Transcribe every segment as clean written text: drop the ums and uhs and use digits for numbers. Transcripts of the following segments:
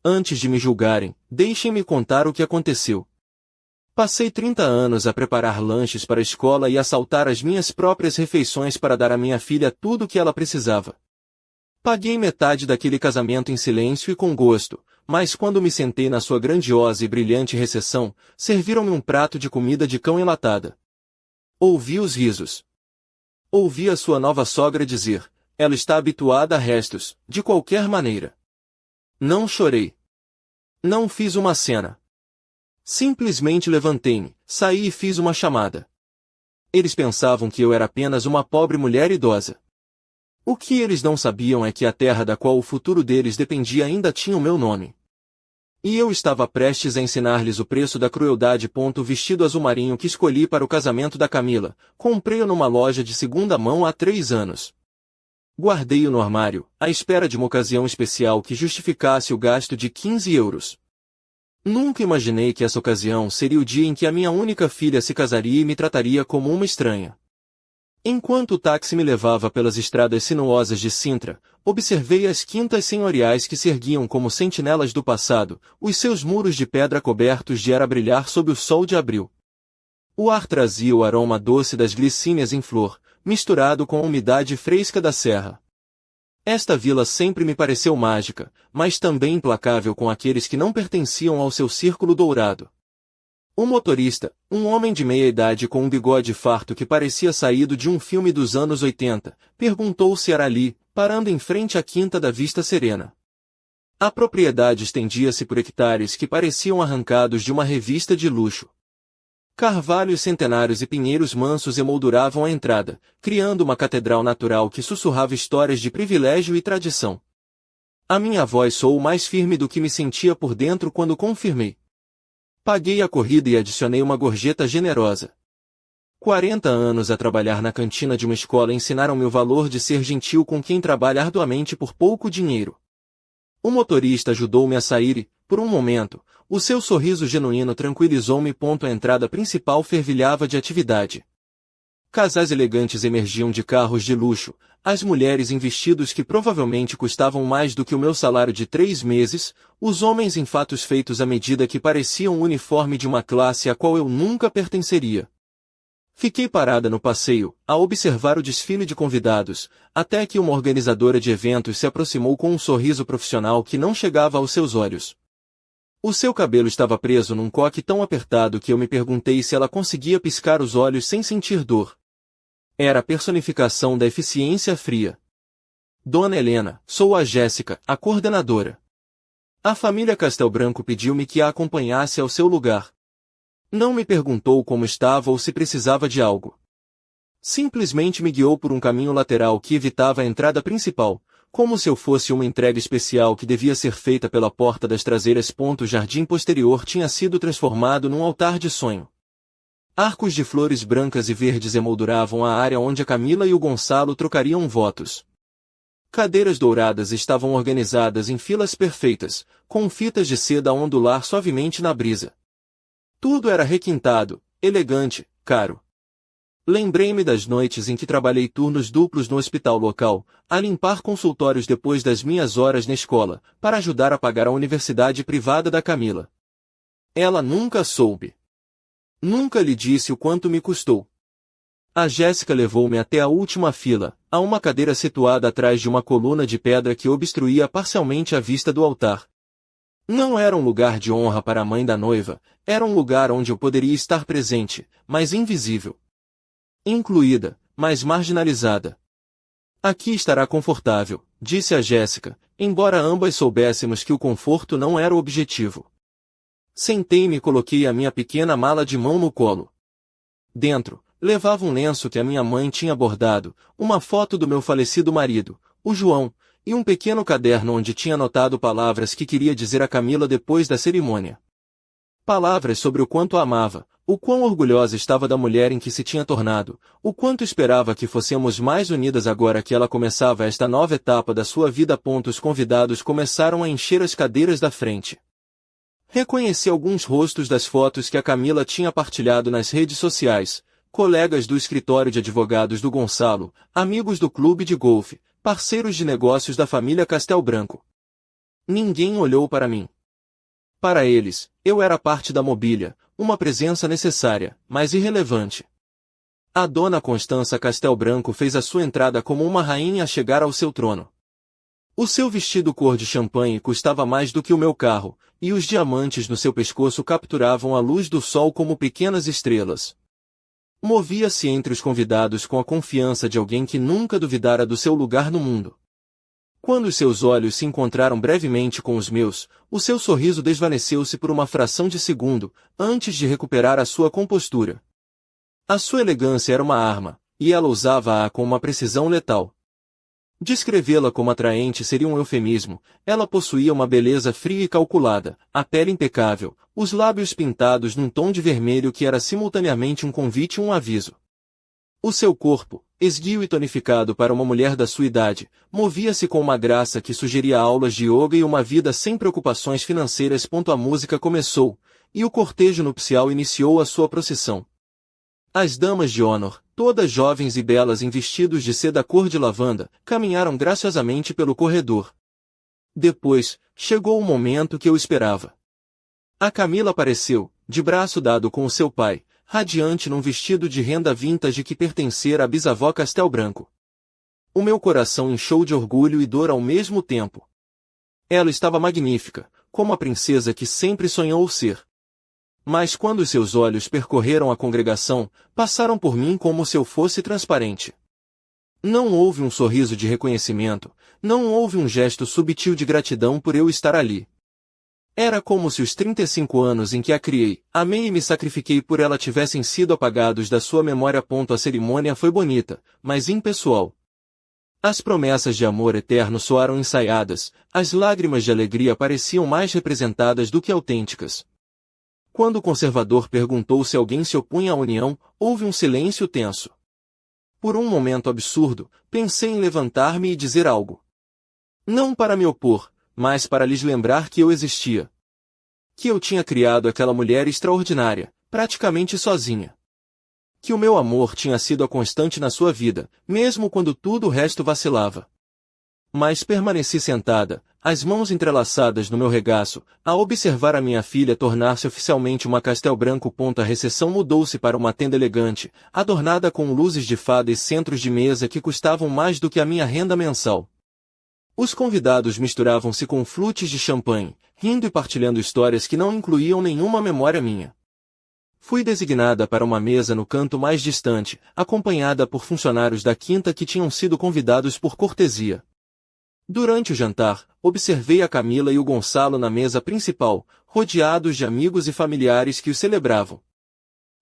Antes de me julgarem, deixem-me contar o que aconteceu. Passei 30 anos a preparar lanches para a escola e a saltar as minhas próprias refeições para dar à minha filha tudo o que ela precisava. Paguei metade daquele casamento em silêncio e com gosto, mas quando me sentei na sua grandiosa e brilhante recepção, serviram-me um prato de comida de cão enlatada. Ouvi os risos. Ouvi a sua nova sogra dizer: ela está habituada a restos, de qualquer maneira. Não chorei. Não fiz uma cena. Simplesmente levantei-me, saí e fiz uma chamada. Eles pensavam que eu era apenas uma pobre mulher idosa. O que eles não sabiam é que a terra da qual o futuro deles dependia ainda tinha o meu nome. E eu estava prestes a ensinar-lhes o preço da crueldade. O vestido azul marinho que escolhi para o casamento da Camila, comprei-o numa loja de segunda mão há 3 anos. Guardei-o no armário, à espera de uma ocasião especial que justificasse o gasto de 15 euros. Nunca imaginei que essa ocasião seria o dia em que a minha única filha se casaria e me trataria como uma estranha. Enquanto o táxi me levava pelas estradas sinuosas de Sintra, observei as quintas senhoriais que se erguiam como sentinelas do passado, os seus muros de pedra cobertos de era brilhar sob o sol de abril. O ar trazia o aroma doce das glicínias em flor, misturado com a umidade fresca da serra. Esta vila sempre me pareceu mágica, mas também implacável com aqueles que não pertenciam ao seu círculo dourado. O motorista, um homem de meia idade com um bigode farto que parecia saído de um filme dos anos 80, perguntou se era ali, parando em frente à Quinta da Vista Serena. A propriedade estendia-se por hectares que pareciam arrancados de uma revista de luxo. Carvalhos centenários e pinheiros mansos emolduravam a entrada, criando uma catedral natural que sussurrava histórias de privilégio e tradição. A minha voz soou mais firme do que me sentia por dentro quando confirmei. Paguei a corrida e adicionei uma gorjeta generosa. 40 anos a trabalhar na cantina de uma escola ensinaram-me o valor de ser gentil com quem trabalha arduamente por pouco dinheiro. O motorista ajudou-me a sair e, por um momento, o seu sorriso genuíno tranquilizou-me. A entrada principal fervilhava de atividade. Casais elegantes emergiam de carros de luxo, as mulheres em vestidos que provavelmente custavam mais do que o meu salário de 3 meses, os homens em fatos feitos à medida que pareciam o uniforme de uma classe a qual eu nunca pertenceria. Fiquei parada no passeio, a observar o desfile de convidados, até que uma organizadora de eventos se aproximou com um sorriso profissional que não chegava aos seus olhos. O seu cabelo estava preso num coque tão apertado que eu me perguntei se ela conseguia piscar os olhos sem sentir dor. Era a personificação da eficiência fria. Dona Helena, sou a Jéssica, a coordenadora. A família Castelbranco pediu-me que a acompanhasse ao seu lugar. Não me perguntou como estava ou se precisava de algo. Simplesmente me guiou por um caminho lateral que evitava a entrada principal, como se eu fosse uma entrega especial que devia ser feita pela porta das traseiras. O jardim posterior tinha sido transformado num altar de sonho. Arcos de flores brancas e verdes emolduravam a área onde a Camila e o Gonçalo trocariam votos. Cadeiras douradas estavam organizadas em filas perfeitas, com fitas de seda a ondular suavemente na brisa. Tudo era requintado, elegante, caro. Lembrei-me das noites em que trabalhei turnos duplos no hospital local, a limpar consultórios depois das minhas horas na escola, para ajudar a pagar a universidade privada da Camila. Ela nunca soube. Nunca lhe disse o quanto me custou. A Jéssica levou-me até a última fila, a uma cadeira situada atrás de uma coluna de pedra que obstruía parcialmente a vista do altar. Não era um lugar de honra para a mãe da noiva, era um lugar onde eu poderia estar presente, mas invisível. Incluída, mas marginalizada. Aqui estará confortável, disse a Jéssica, embora ambas soubéssemos que o conforto não era o objetivo. Sentei-me e coloquei a minha pequena mala de mão no colo. Dentro, levava um lenço que a minha mãe tinha bordado, uma foto do meu falecido marido, o João, e um pequeno caderno onde tinha anotado palavras que queria dizer a Camila depois da cerimônia. Palavras sobre o quanto a amava, o quão orgulhosa estava da mulher em que se tinha tornado, o quanto esperava que fôssemos mais unidas agora que ela começava esta nova etapa da sua vida. Os convidados começaram a encher as cadeiras da frente. Reconheci alguns rostos das fotos que a Camila tinha partilhado nas redes sociais, colegas do escritório de advogados do Gonçalo, amigos do clube de golfe, parceiros de negócios da família Castelbranco. Ninguém olhou para mim. Para eles, eu era parte da mobília, uma presença necessária, mas irrelevante. A dona Constança Castel Branco fez a sua entrada como uma rainha a chegar ao seu trono. O seu vestido cor de champanhe custava mais do que o meu carro, e os diamantes no seu pescoço capturavam a luz do sol como pequenas estrelas. Movia-se entre os convidados com a confiança de alguém que nunca duvidara do seu lugar no mundo. Quando os seus olhos se encontraram brevemente com os meus, o seu sorriso desvaneceu-se por uma fração de segundo, antes de recuperar a sua compostura. A sua elegância era uma arma, e ela usava-a com uma precisão letal. Descrevê-la como atraente seria um eufemismo. Ela possuía uma beleza fria e calculada, a pele impecável, os lábios pintados num tom de vermelho que era simultaneamente um convite e um aviso. O seu corpo, esguio e tonificado para uma mulher da sua idade, movia-se com uma graça que sugeria aulas de yoga e uma vida sem preocupações financeiras. A música começou, e o cortejo nupcial iniciou a sua procissão. As damas de honor, todas jovens e belas em vestidos de seda cor de lavanda, caminharam graciosamente pelo corredor. Depois, chegou o momento que eu esperava. A Camila apareceu, de braço dado com o seu pai, radiante num vestido de renda vintage que pertencera à bisavó Castel Branco. O meu coração inchou de orgulho e dor ao mesmo tempo. Ela estava magnífica, como a princesa que sempre sonhou ser. Mas quando seus olhos percorreram a congregação, passaram por mim como se eu fosse transparente. Não houve um sorriso de reconhecimento, não houve um gesto subtil de gratidão por eu estar ali. Era como se os 35 anos em que a criei, amei e me sacrifiquei por ela tivessem sido apagados da sua memória. A cerimônia foi bonita, mas impessoal. As promessas de amor eterno soaram ensaiadas, as lágrimas de alegria pareciam mais representadas do que autênticas. Quando o conservador perguntou se alguém se opunha à união, houve um silêncio tenso. Por um momento absurdo, pensei em levantar-me e dizer algo. Não para me opor, mas para lhes lembrar que eu existia. Que eu tinha criado aquela mulher extraordinária, praticamente sozinha. Que o meu amor tinha sido a constante na sua vida, mesmo quando tudo o resto vacilava. Mas permaneci sentada, as mãos entrelaçadas no meu regaço, a observar a minha filha tornar-se oficialmente uma Castel Branco. A recepção mudou-se para uma tenda elegante, adornada com luzes de fada e centros de mesa que custavam mais do que a minha renda mensal. Os convidados misturavam-se com flutes de champanhe, rindo e partilhando histórias que não incluíam nenhuma memória minha. Fui designada para uma mesa no canto mais distante, acompanhada por funcionários da quinta que tinham sido convidados por cortesia. Durante o jantar, observei a Camila e o Gonçalo na mesa principal, rodeados de amigos e familiares que os celebravam.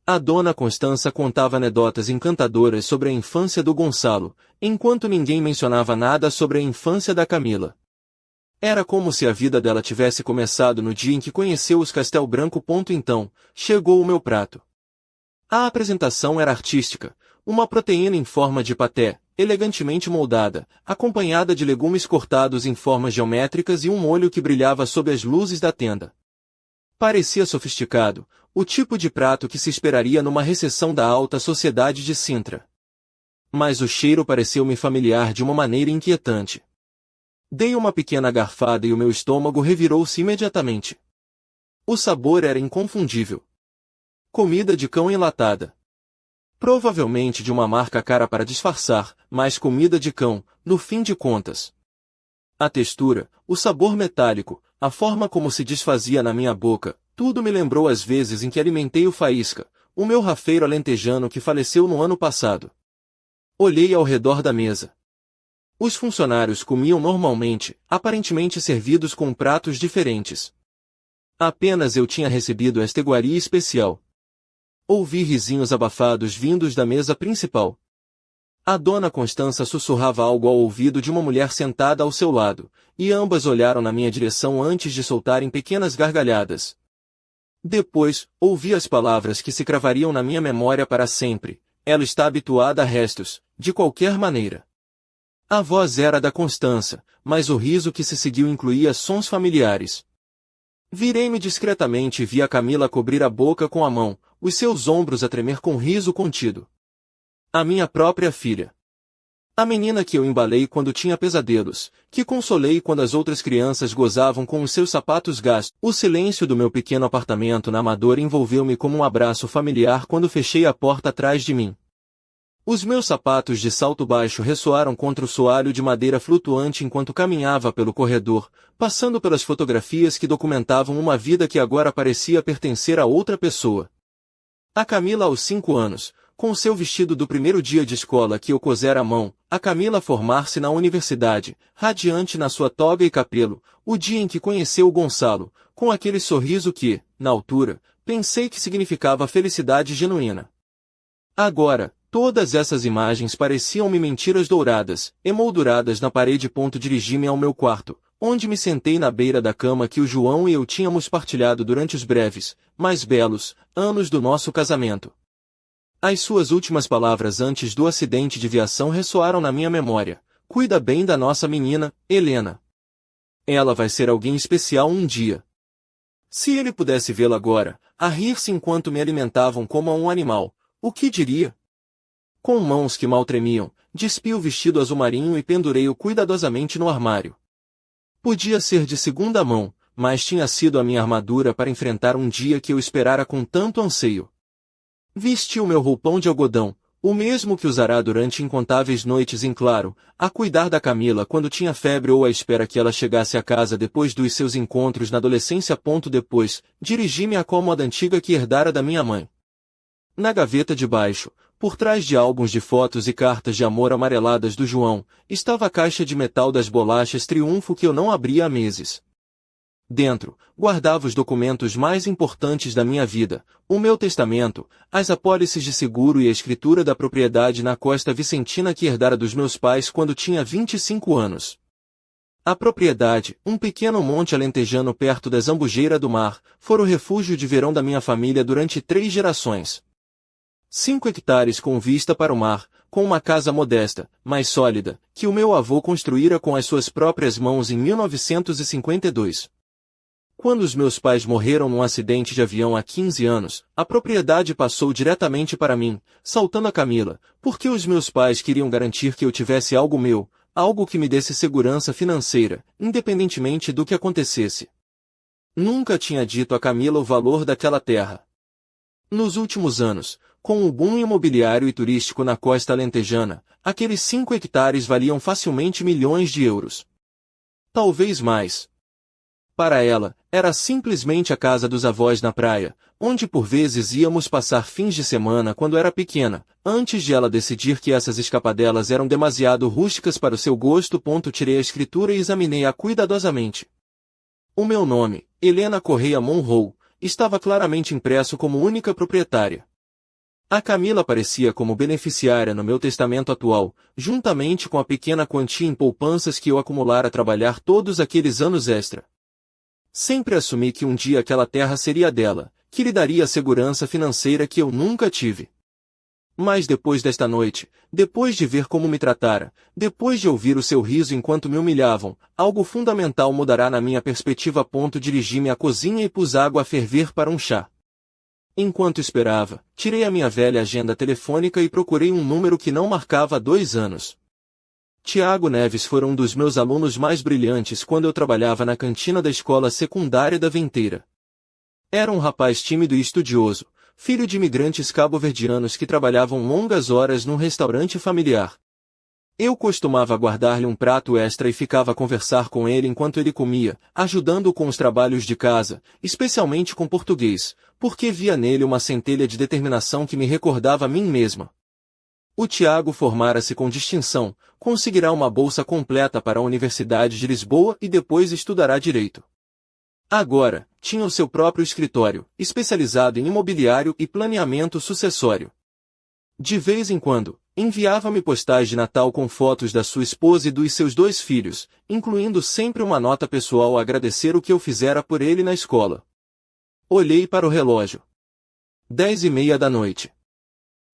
A dona Constança contava anedotas encantadoras sobre a infância do Gonçalo, enquanto ninguém mencionava nada sobre a infância da Camila. Era como se a vida dela tivesse começado no dia em que conheceu os Castel Branco. Então, chegou o meu prato. A apresentação era artística, uma proteína em forma de paté, elegantemente moldada, acompanhada de legumes cortados em formas geométricas e um molho que brilhava sob as luzes da tenda. Parecia sofisticado, o tipo de prato que se esperaria numa recepção da alta sociedade de Sintra. Mas o cheiro pareceu-me familiar de uma maneira inquietante. Dei uma pequena garfada e o meu estômago revirou-se imediatamente. O sabor era inconfundível. Comida de cão enlatada. Provavelmente de uma marca cara para disfarçar, mas comida de cão, no fim de contas. A textura, o sabor metálico, a forma como se desfazia na minha boca, tudo me lembrou as vezes em que alimentei o Faísca, o meu rafeiro alentejano que faleceu no ano passado. Olhei ao redor da mesa. Os funcionários comiam normalmente, aparentemente servidos com pratos diferentes. Apenas eu tinha recebido esta iguaria especial. Ouvi risinhos abafados vindos da mesa principal. A dona Constança sussurrava algo ao ouvido de uma mulher sentada ao seu lado, e ambas olharam na minha direção antes de soltarem pequenas gargalhadas. Depois, ouvi as palavras que se cravariam na minha memória para sempre. Ela está habituada a restos, de qualquer maneira. A voz era da Constança, mas o riso que se seguiu incluía sons familiares. Virei-me discretamente e vi a Camila cobrir a boca com a mão, os seus ombros a tremer com riso contido. A minha própria filha. A menina que eu embalei quando tinha pesadelos, que consolei quando as outras crianças gozavam com os seus sapatos gastos. O silêncio do meu pequeno apartamento na Amadora envolveu-me como um abraço familiar quando fechei a porta atrás de mim. Os meus sapatos de salto baixo ressoaram contra o soalho de madeira flutuante enquanto caminhava pelo corredor, passando pelas fotografias que documentavam uma vida que agora parecia pertencer a outra pessoa. A Camila aos 5 anos, com seu vestido do primeiro dia de escola que eu cosera à mão, a Camila formar-se na universidade, radiante na sua toga e cabelo, o dia em que conheceu o Gonçalo, com aquele sorriso que, na altura, pensei que significava felicidade genuína. Agora, todas essas imagens pareciam-me mentiras douradas, emolduradas na parede. Dirigi-me ao meu quarto, onde me sentei na beira da cama que o João e eu tínhamos partilhado durante os breves, mas belos, anos do nosso casamento. As suas últimas palavras antes do acidente de viação ressoaram na minha memória. Cuida bem da nossa menina, Helena. Ela vai ser alguém especial um dia. Se ele pudesse vê-la agora, a rir-se enquanto me alimentavam como a um animal, o que diria? Com mãos que mal tremiam, despi o vestido azul marinho e pendurei-o cuidadosamente no armário. Podia ser de segunda mão, mas tinha sido a minha armadura para enfrentar um dia que eu esperara com tanto anseio. Vesti o meu roupão de algodão, o mesmo que usará durante incontáveis noites em claro, a cuidar da Camila quando tinha febre ou à espera que ela chegasse a casa depois dos seus encontros na adolescência. Depois, dirigi-me à cômoda antiga que herdara da minha mãe. Na gaveta de baixo, por trás de álbuns de fotos e cartas de amor amareladas do João, estava a caixa de metal das bolachas Triunfo que eu não abria há meses. Dentro, guardava os documentos mais importantes da minha vida, o meu testamento, as apólices de seguro e a escritura da propriedade na Costa Vicentina que herdara dos meus pais quando tinha 25 anos. A propriedade, um pequeno monte alentejano perto da Zambujeira do Mar, fora o refúgio de verão da minha família durante 3 gerações. 5 hectares com vista para o mar, com uma casa modesta, mas sólida, que o meu avô construíra com as suas próprias mãos em 1952. Quando os meus pais morreram num acidente de avião há 15 anos, a propriedade passou diretamente para mim, saltando a Camila, porque os meus pais queriam garantir que eu tivesse algo meu, algo que me desse segurança financeira, independentemente do que acontecesse. Nunca tinha dito a Camila o valor daquela terra. Nos últimos anos, com o boom imobiliário e turístico na costa alentejana, aqueles 5 hectares valiam facilmente milhões de euros. Talvez mais. Para ela, era simplesmente a casa dos avós na praia, onde por vezes íamos passar fins de semana quando era pequena, antes de ela decidir que essas escapadelas eram demasiado rústicas para o seu gosto. Tirei a escritura e examinei-a cuidadosamente. O meu nome, Helena Correia Monroe, estava claramente impresso como única proprietária. A Camila aparecia como beneficiária no meu testamento atual, juntamente com a pequena quantia em poupanças que eu acumulara a trabalhar todos aqueles anos extra. Sempre assumi que um dia aquela terra seria dela, que lhe daria a segurança financeira que eu nunca tive. Mas depois desta noite, depois de ver como me tratara, depois de ouvir o seu riso enquanto me humilhavam, algo fundamental mudará na minha perspectiva. Dirigi-me à cozinha e pus água a ferver para um chá. Enquanto esperava, tirei a minha velha agenda telefônica e procurei um número que não marcava há 2 anos. Tiago Neves foi um dos meus alunos mais brilhantes quando eu trabalhava na cantina da escola secundária da Venteira. Era um rapaz tímido e estudioso, filho de imigrantes cabo-verdianos que trabalhavam longas horas num restaurante familiar. Eu costumava guardar-lhe um prato extra e ficava a conversar com ele enquanto ele comia, ajudando-o com os trabalhos de casa, especialmente com português, porque via nele uma centelha de determinação que me recordava a mim mesma. O Tiago formara-se com distinção, conseguirá uma bolsa completa para a Universidade de Lisboa e depois estudará Direito. Agora, tinha o seu próprio escritório, especializado em imobiliário e planeamento sucessório. De vez em quando, enviava-me postais de Natal com fotos da sua esposa e dos seus 2 filhos, incluindo sempre uma nota pessoal a agradecer o que eu fizera por ele na escola. Olhei para o relógio. 10:30 da noite.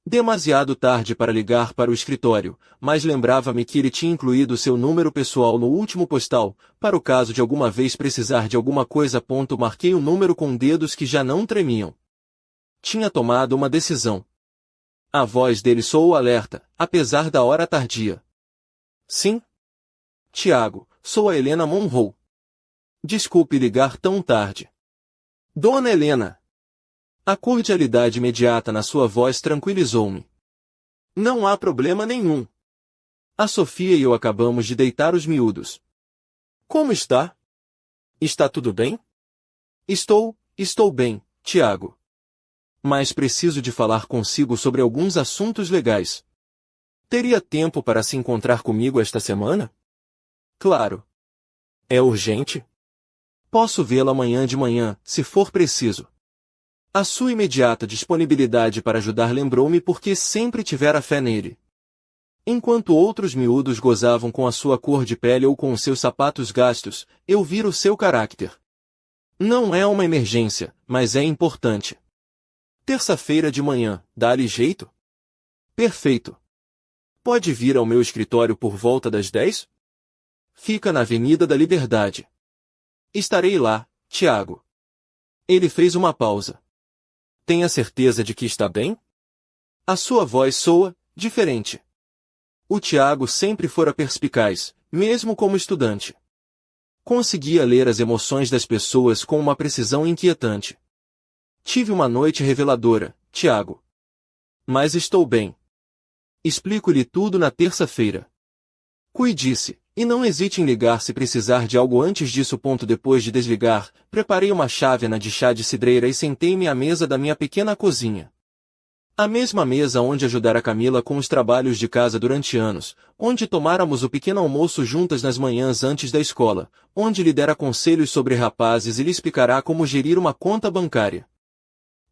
Demasiado tarde para ligar para o escritório, mas lembrava-me que ele tinha incluído seu número pessoal no último postal, para o caso de alguma vez precisar de alguma coisa. Marquei o número com dedos que já não tremiam. Tinha tomado uma decisão. A voz dele soou alerta, apesar da hora tardia. Sim? Tiago, sou a Helena Monroe. Desculpe ligar tão tarde. Dona Helena! A cordialidade imediata na sua voz tranquilizou-me. Não há problema nenhum. A Sofia e eu acabamos de deitar os miúdos. Como está? Está tudo bem? Estou bem, Tiago. Mas preciso de falar consigo sobre alguns assuntos legais. Teria tempo para se encontrar comigo esta semana? Claro. É urgente? Posso vê-lo amanhã de manhã, se for preciso. A sua imediata disponibilidade para ajudar lembrou-me porque sempre tivera fé nele. Enquanto outros miúdos gozavam com a sua cor de pele ou com os seus sapatos gastos, eu vira o seu caráter. Não é uma emergência, mas é importante. Terça-feira de manhã, dá-lhe jeito? Perfeito. Pode vir ao meu escritório por volta das 10? Fica na Avenida da Liberdade. Estarei lá, Tiago. Ele fez uma pausa. Tenha certeza de que está bem? A sua voz soa diferente. O Tiago sempre fora perspicaz, mesmo como estudante. Conseguia ler as emoções das pessoas com uma precisão inquietante. Tive uma noite reveladora, Tiago. Mas estou bem. Explico-lhe tudo na terça-feira. Cuide-se, e não hesite em ligar se precisar de algo antes disso. Depois de desligar, preparei uma chávena de chá de cidreira e sentei-me à mesa da minha pequena cozinha. A mesma mesa onde ajudara Camila com os trabalhos de casa durante anos, onde tomáramos o pequeno almoço juntas nas manhãs antes da escola, onde lhe dera conselhos sobre rapazes e lhe explicará como gerir uma conta bancária.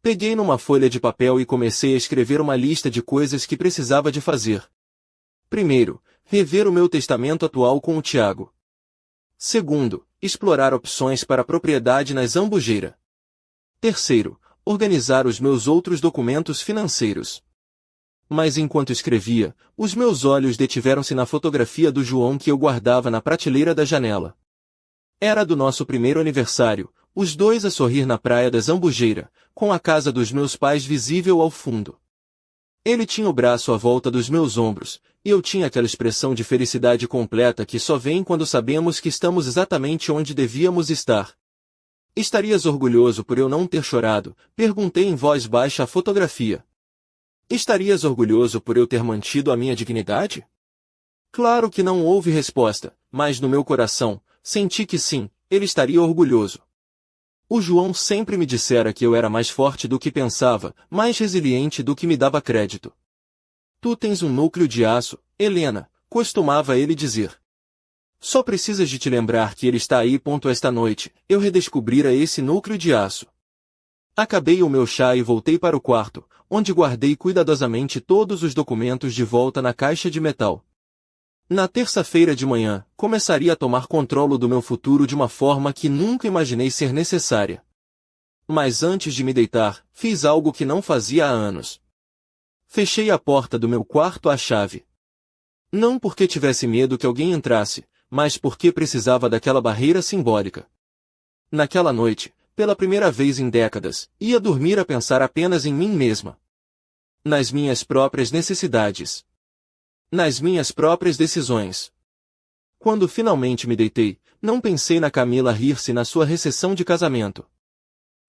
Peguei numa folha de papel e comecei a escrever uma lista de coisas que precisava de fazer. Primeiro, rever o meu testamento atual com o Tiago. Segundo, explorar opções para propriedade na Zambujeira. Terceiro, organizar os meus outros documentos financeiros. Mas enquanto escrevia, os meus olhos detiveram-se na fotografia do João que eu guardava na prateleira da janela. Era do nosso primeiro aniversário, os dois a sorrir na praia da Zambujeira, com a casa dos meus pais visível ao fundo. Ele tinha o braço à volta dos meus ombros, e eu tinha aquela expressão de felicidade completa que só vem quando sabemos que estamos exatamente onde devíamos estar. Estarias orgulhoso por eu não ter chorado? Perguntei em voz baixa à fotografia. Estarias orgulhoso por eu ter mantido a minha dignidade? Claro que não houve resposta, mas no meu coração, senti que sim, ele estaria orgulhoso. O João sempre me dissera que eu era mais forte do que pensava, mais resiliente do que me dava crédito. Tu tens um núcleo de aço, Helena, costumava ele dizer. Só precisas de te lembrar que ele está aí. Esta noite, eu redescobrira esse núcleo de aço. Acabei o meu chá e voltei para o quarto, onde guardei cuidadosamente todos os documentos de volta na caixa de metal. Na terça-feira de manhã, começaria a tomar controle do meu futuro de uma forma que nunca imaginei ser necessária. Mas antes de me deitar, fiz algo que não fazia há anos. Fechei a porta do meu quarto à chave. Não porque tivesse medo que alguém entrasse, mas porque precisava daquela barreira simbólica. Naquela noite, pela primeira vez em décadas, ia dormir a pensar apenas em mim mesma. Nas minhas próprias necessidades. Nas minhas próprias decisões. Quando finalmente me deitei, não pensei na Camila rir-se na sua recepção de casamento.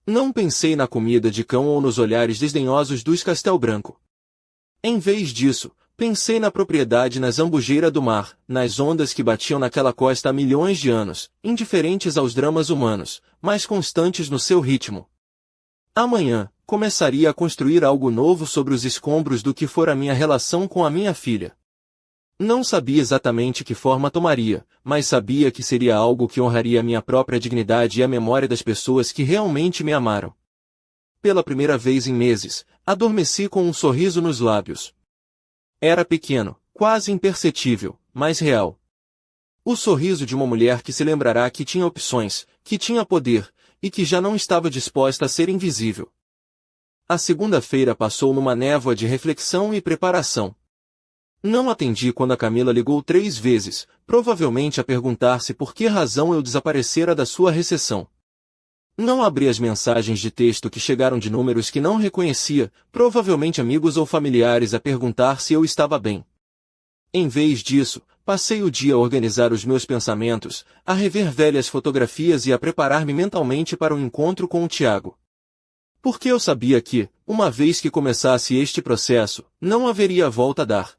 Não pensei na comida de cão ou nos olhares desdenhosos dos Castel Branco. Em vez disso, pensei na propriedade na Zambujeira do mar, nas ondas que batiam naquela costa há milhões de anos, indiferentes aos dramas humanos, mas constantes no seu ritmo. Amanhã, começaria a construir algo novo sobre os escombros do que fora a minha relação com a minha filha. Não sabia exatamente que forma tomaria, mas sabia que seria algo que honraria a minha própria dignidade e a memória das pessoas que realmente me amaram. Pela primeira vez em meses, adormeci com um sorriso nos lábios. Era pequeno, quase imperceptível, mas real. O sorriso de uma mulher que se lembrará que tinha opções, que tinha poder, e que já não estava disposta a ser invisível. A segunda-feira passou numa névoa de reflexão e preparação. Não atendi quando a Camila ligou 3 vezes, provavelmente a perguntar-se por que razão eu desaparecera da sua recepção. Não abri as mensagens de texto que chegaram de números que não reconhecia, provavelmente amigos ou familiares a perguntar se eu estava bem. Em vez disso, Passei o dia a organizar os meus pensamentos, a rever velhas fotografias e a preparar-me mentalmente para o encontro com o Tiago. Porque eu sabia que, uma vez que começasse este processo, não haveria volta a dar.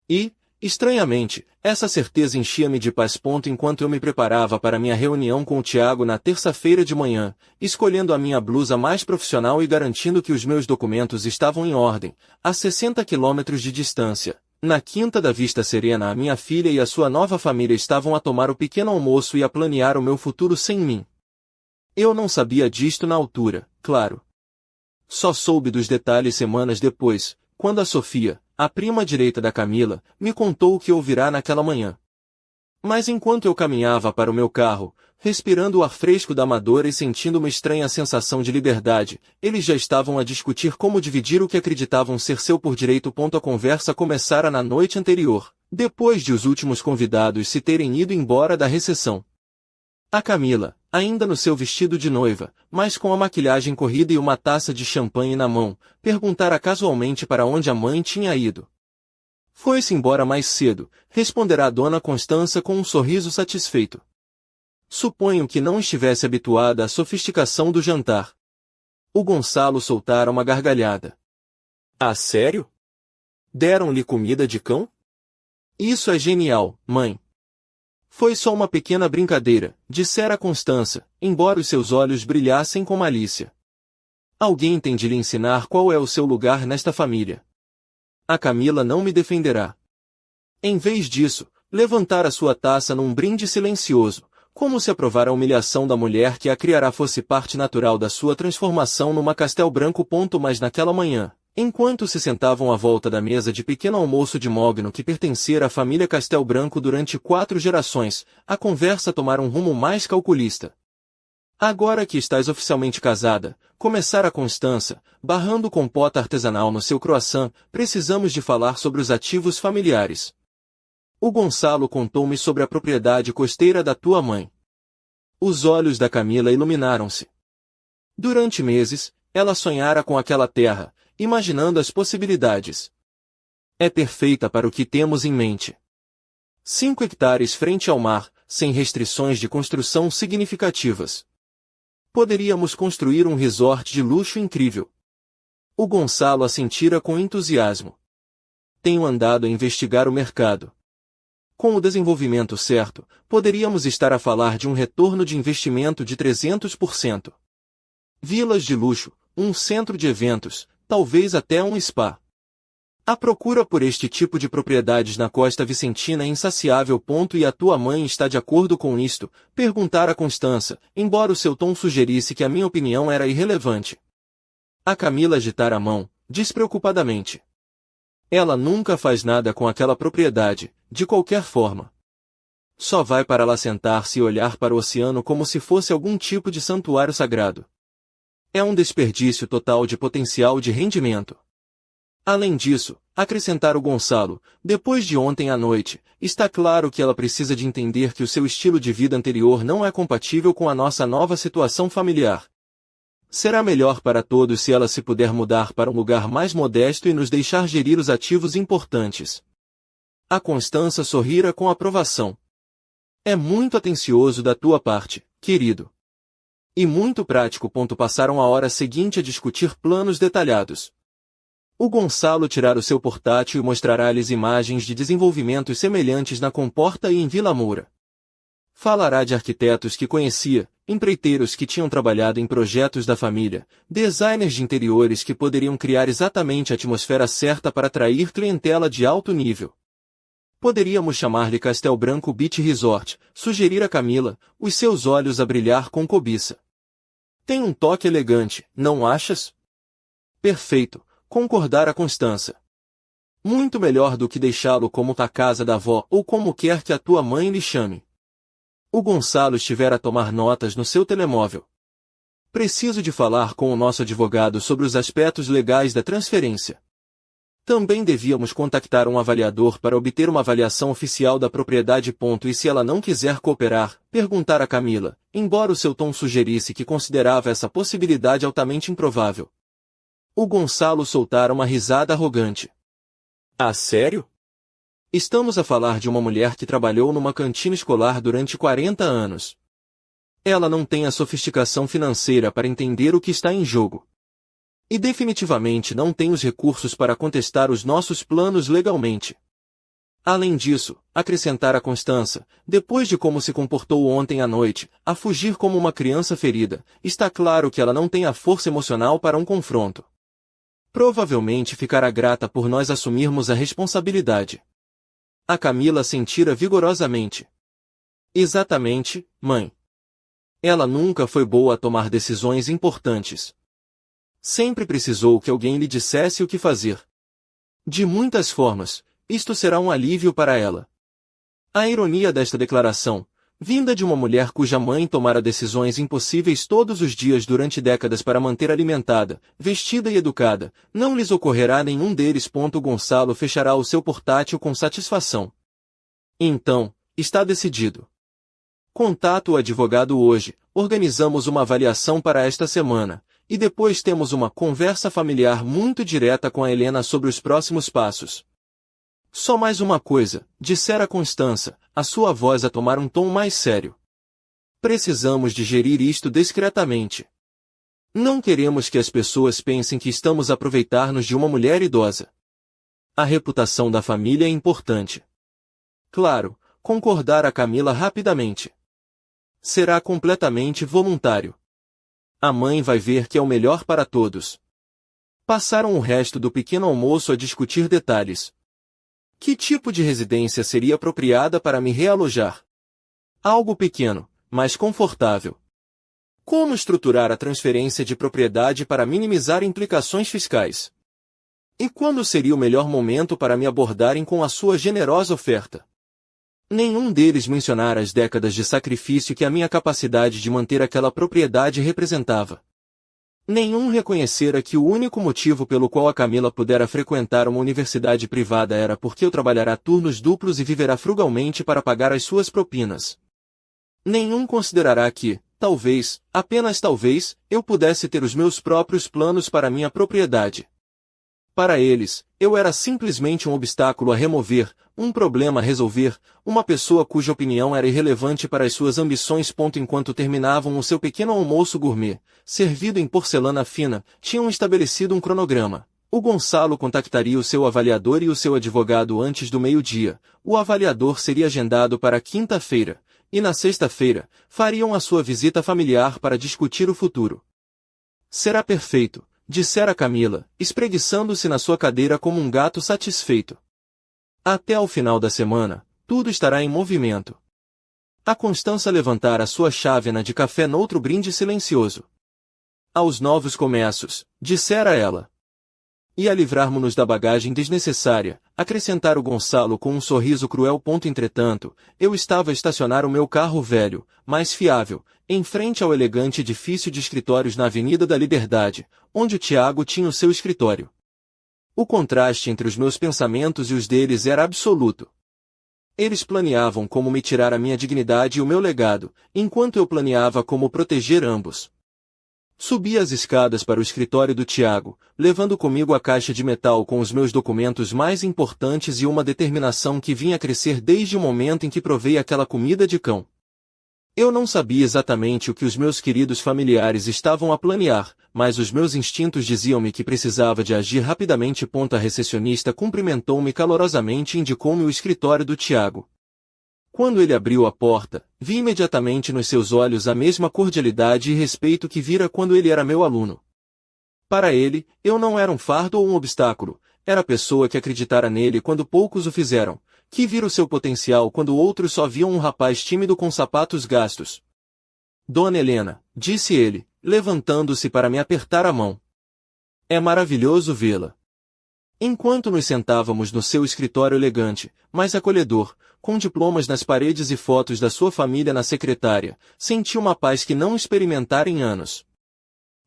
E, estranhamente, essa certeza enchia-me de paz. Enquanto eu me preparava para minha reunião com o Tiago na terça-feira de manhã, escolhendo a minha blusa mais profissional e garantindo que os meus documentos estavam em ordem, a 60 quilômetros de distância. Na Quinta da Vista Serena, a minha filha e a sua nova família estavam a tomar o pequeno almoço e a planear o meu futuro sem mim. Eu não sabia disto na altura, claro. Só soube dos detalhes semanas depois, quando a Sofia, a prima direita da Camila, me contou o que ouvirá naquela manhã. Mas enquanto eu caminhava para o meu carro, respirando o ar fresco da Amadora e sentindo uma estranha sensação de liberdade, eles já estavam a discutir como dividir o que acreditavam ser seu por direito. A conversa começara na noite anterior, depois de os últimos convidados se terem ido embora da recepção. A Camila, ainda no seu vestido de noiva, mas com a maquilhagem corrida e uma taça de champanhe na mão, perguntara casualmente para onde a mãe tinha ido. Foi-se embora mais cedo, responderá Dona Constança com um sorriso satisfeito. Suponho que não estivesse habituada à sofisticação do jantar. O Gonçalo soltara uma gargalhada. Ah, sério? Deram-lhe comida de cão? Isso é genial, mãe. Foi só uma pequena brincadeira, dissera Constança, embora os seus olhos brilhassem com malícia. Alguém tem de lhe ensinar qual é o seu lugar nesta família. A Camila não me defenderá. Em vez disso, levantara sua taça num brinde silencioso, como se aprovar a humilhação da mulher que a criará fosse parte natural da sua transformação numa Castel Branco. Mas naquela manhã, enquanto se sentavam à volta da mesa de pequeno almoço de mogno que pertencera à família Castel Branco durante 4 gerações, a conversa tomara um rumo mais calculista. Agora que estás oficialmente casada, começara Constança, barrando compota artesanal no seu croissant, precisamos de falar sobre os ativos familiares. O Gonçalo contou-me sobre a propriedade costeira da tua mãe. Os olhos da Camila iluminaram-se. Durante meses, ela sonhara com aquela terra, imaginando as possibilidades. É perfeita para o que temos em mente. 5 hectares frente ao mar, sem restrições de construção significativas. Poderíamos construir um resort de luxo incrível. O Gonçalo assentira com entusiasmo. Tenho andado a investigar o mercado. Com o desenvolvimento certo, poderíamos estar a falar de um retorno de investimento de 300%. Vilas de luxo, um centro de eventos, talvez até um spa. A procura por este tipo de propriedades na Costa Vicentina é insaciável. E a tua mãe está de acordo com isto? Perguntara Constança, embora o seu tom sugerisse que a minha opinião era irrelevante. A Camila agitara a mão, despreocupadamente. Ela nunca faz nada com aquela propriedade, de qualquer forma. Só vai para lá sentar-se e olhar para o oceano como se fosse algum tipo de santuário sagrado. É um desperdício total de potencial de rendimento. Além disso, acrescentara o Gonçalo, depois de ontem à noite, está claro que ela precisa de entender que o seu estilo de vida anterior não é compatível com a nossa nova situação familiar. Será melhor para todos se ela se puder mudar para um lugar mais modesto e nos deixar gerir os ativos importantes. A Constança sorrira com aprovação. É muito atencioso da tua parte, querido. E muito prático. Passaram a hora seguinte a discutir planos detalhados. O Gonçalo tirara o seu portátil e mostrará-lhes imagens de desenvolvimentos semelhantes na Comporta e em Vila Moura. Falará de arquitetos que conhecia, empreiteiros que tinham trabalhado em projetos da família, designers de interiores que poderiam criar exatamente a atmosfera certa para atrair clientela de alto nível. Poderíamos chamar-lhe Castel Branco Beach Resort, sugerira Camila, os seus olhos a brilhar com cobiça. Tem um toque elegante, não achas? Perfeito, concordara Constança. Muito melhor do que deixá-lo como a casa da avó ou como quer que a tua mãe lhe chame. O Gonçalo estivera a tomar notas no seu telemóvel. Preciso de falar com o nosso advogado sobre os aspectos legais da transferência. Também devíamos contactar um avaliador para obter uma avaliação oficial da propriedade. E se ela não quiser cooperar, perguntara Camila, embora o seu tom sugerisse que considerava essa possibilidade altamente improvável. O Gonçalo soltara uma risada arrogante. Ah, sério? Estamos a falar de uma mulher que trabalhou numa cantina escolar durante 40 anos. Ela não tem a sofisticação financeira para entender o que está em jogo. E definitivamente não tem os recursos para contestar os nossos planos legalmente. Além disso, acrescentar a Constança, depois de como se comportou ontem à noite, a fugir como uma criança ferida, está claro que ela não tem a força emocional para um confronto. Provavelmente ficará grata por nós assumirmos a responsabilidade. A Camila sentira vigorosamente. Exatamente, mãe. Ela nunca foi boa a tomar decisões importantes. Sempre precisou que alguém lhe dissesse o que fazer. De muitas formas, isto será um alívio para ela. A ironia desta declaração, vinda de uma mulher cuja mãe tomara decisões impossíveis todos os dias durante décadas para manter alimentada, vestida e educada, não lhes ocorrerá nenhum deles. Gonçalo fechará o seu portátil com satisfação. Então, está decidido. Contato o advogado hoje, organizamos uma avaliação para esta semana, e depois temos uma conversa familiar muito direta com a Helena sobre os próximos passos. Só mais uma coisa, dissera Constança, a sua voz a tomar um tom mais sério. Precisamos digerir isto discretamente. Não queremos que as pessoas pensem que estamos a aproveitar-nos de uma mulher idosa. A reputação da família é importante. Claro, concordara Camila rapidamente. Será completamente voluntário. A mãe vai ver que é o melhor para todos. Passaram o resto do pequeno almoço a discutir detalhes. Que tipo de residência seria apropriada para me realojar? Algo pequeno, mas confortável. Como estruturar a transferência de propriedade para minimizar implicações fiscais? E quando seria o melhor momento para me abordarem com a sua generosa oferta? Nenhum deles mencionara as décadas de sacrifício que a minha capacidade de manter aquela propriedade representava. Nenhum reconhecera que o único motivo pelo qual a Camila pudera frequentar uma universidade privada era porque eu trabalhará turnos duplos e viverá frugalmente para pagar as suas propinas. Nenhum considerará que, talvez, apenas talvez, eu pudesse ter os meus próprios planos para minha propriedade. Para eles, eu era simplesmente um obstáculo a remover, um problema a resolver, uma pessoa cuja opinião era irrelevante para as suas ambições. Enquanto terminavam o seu pequeno almoço gourmet, servido em porcelana fina, tinham estabelecido um cronograma. O Gonçalo contactaria o seu avaliador e o seu advogado antes do meio-dia, o avaliador seria agendado para quinta-feira, e na sexta-feira, fariam a sua visita familiar para discutir o futuro. Será perfeito, dissera Camila, espreguiçando-se na sua cadeira como um gato satisfeito. Até ao final da semana, tudo estará em movimento. A Constança levantara sua chávena de café noutro brinde silencioso. Aos novos começos, dissera ela. E a livrarmos-nos da bagagem desnecessária, acrescentara o Gonçalo com um sorriso cruel. Entretanto, eu estava a estacionar o meu carro velho, mais fiável, em frente ao elegante edifício de escritórios na Avenida da Liberdade, onde o Tiago tinha o seu escritório. O contraste entre os meus pensamentos e os deles era absoluto. Eles planeavam como me tirar a minha dignidade e o meu legado, enquanto eu planeava como proteger ambos. Subi as escadas para o escritório do Tiago, levando comigo a caixa de metal com os meus documentos mais importantes e uma determinação que vinha a crescer desde o momento em que provei aquela comida de cão. Eu não sabia exatamente o que os meus queridos familiares estavam a planear, mas os meus instintos diziam-me que precisava de agir rapidamente. A recepcionista cumprimentou-me calorosamente e indicou-me o escritório do Tiago. Quando ele abriu a porta, vi imediatamente nos seus olhos a mesma cordialidade e respeito que vira quando ele era meu aluno. Para ele, eu não era um fardo ou um obstáculo, era a pessoa que acreditara nele quando poucos o fizeram, que vira o seu potencial quando outros só viam um rapaz tímido com sapatos gastos. Dona Helena, disse ele, levantando-se para me apertar a mão. É maravilhoso vê-la. Enquanto nos sentávamos no seu escritório elegante, mas acolhedor, com diplomas nas paredes e fotos da sua família na secretária, senti uma paz que não experimentara em anos.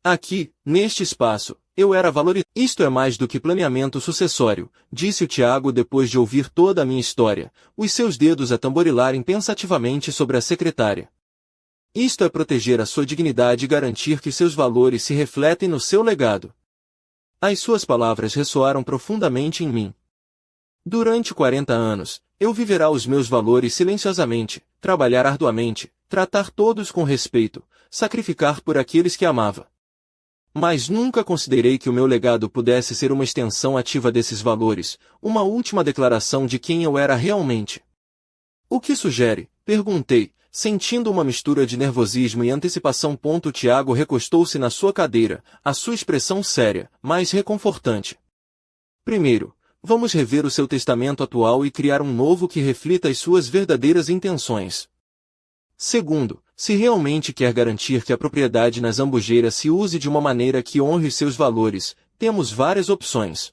Aqui, neste espaço, eu era valorizado. Isto é mais do que planeamento sucessório, disse o Tiago depois de ouvir toda a minha história, os seus dedos a tamborilarem pensativamente sobre a secretária. Isto é proteger a sua dignidade e garantir que seus valores se refletem no seu legado. As suas palavras ressoaram profundamente em mim. Durante 40 anos, eu viverá os meus valores silenciosamente, trabalhar arduamente, tratar todos com respeito, sacrificar por aqueles que amava. Mas nunca considerei que o meu legado pudesse ser uma extensão ativa desses valores, uma última declaração de quem eu era realmente. O que sugere? Perguntei, sentindo uma mistura de nervosismo e antecipação. Tiago recostou-se na sua cadeira, a sua expressão séria, mas reconfortante. Primeiro, vamos rever o seu testamento atual e criar um novo que reflita as suas verdadeiras intenções. Segundo, se realmente quer garantir que a propriedade nas Zambujeiras se use de uma maneira que honre seus valores, temos várias opções.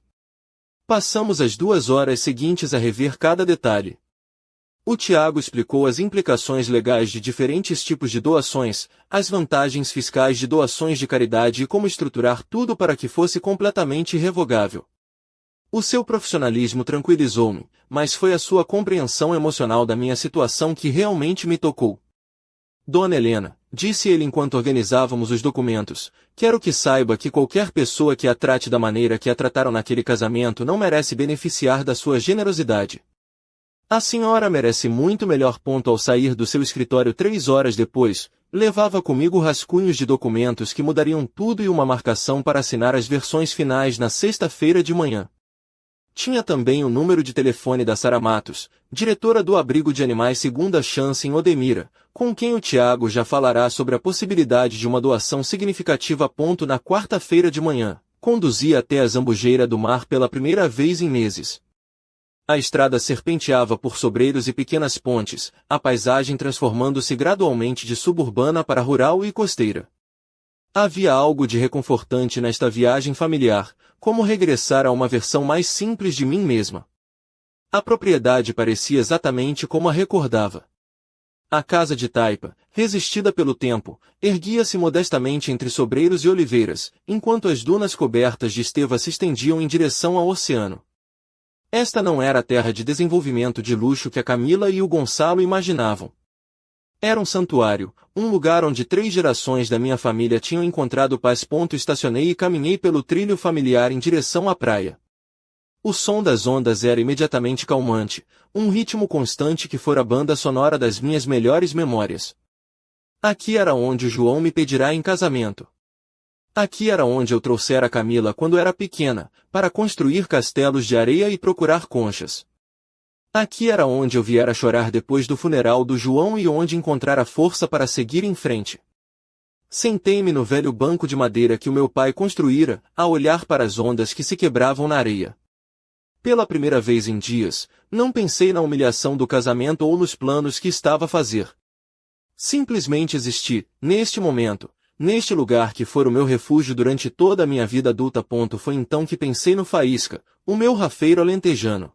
Passamos as 2 horas seguintes a rever cada detalhe. O Tiago explicou as implicações legais de diferentes tipos de doações, as vantagens fiscais de doações de caridade e como estruturar tudo para que fosse completamente irrevogável. O seu profissionalismo tranquilizou-me, mas foi a sua compreensão emocional da minha situação que realmente me tocou. Dona Helena, disse ele enquanto organizávamos os documentos, quero que saiba que qualquer pessoa que a trate da maneira que a trataram naquele casamento não merece beneficiar da sua generosidade. A senhora merece muito melhor. Ao sair do seu escritório 3 horas depois, levava comigo rascunhos de documentos que mudariam tudo e uma marcação para assinar as versões finais na sexta-feira de manhã. Tinha também o número de telefone da Sara Matos, diretora do abrigo de animais Segunda Chance em Odemira, com quem o Tiago já falará sobre a possibilidade de uma doação significativa. Na quarta-feira de manhã, conduzia até a Zambujeira do Mar pela primeira vez em meses. A estrada serpenteava por sobreiros e pequenas pontes, a paisagem transformando-se gradualmente de suburbana para rural e costeira. Havia algo de reconfortante nesta viagem familiar, como regressar a uma versão mais simples de mim mesma. A propriedade parecia exatamente como a recordava. A casa de taipa, resistida pelo tempo, erguia-se modestamente entre sobreiros e oliveiras, enquanto as dunas cobertas de esteva se estendiam em direção ao oceano. Esta não era a terra de desenvolvimento de luxo que a Camila e o Gonçalo imaginavam. Era um santuário, um lugar onde 3 gerações da minha família tinham encontrado paz. Estacionei e caminhei pelo trilho familiar em direção à praia. O som das ondas era imediatamente calmante, um ritmo constante que fora a banda sonora das minhas melhores memórias. Aqui era onde o João me pedirá em casamento. Aqui era onde eu trouxera a Camila quando era pequena, para construir castelos de areia e procurar conchas. Aqui era onde eu viera chorar depois do funeral do João e onde encontrar a força para seguir em frente. Sentei-me no velho banco de madeira que o meu pai construíra, a olhar para as ondas que se quebravam na areia. Pela primeira vez em dias, não pensei na humilhação do casamento ou nos planos que estava a fazer. Simplesmente existi, neste momento, neste lugar que fora o meu refúgio durante toda a minha vida adulta. Foi então que pensei no Faísca, o meu rafeiro alentejano.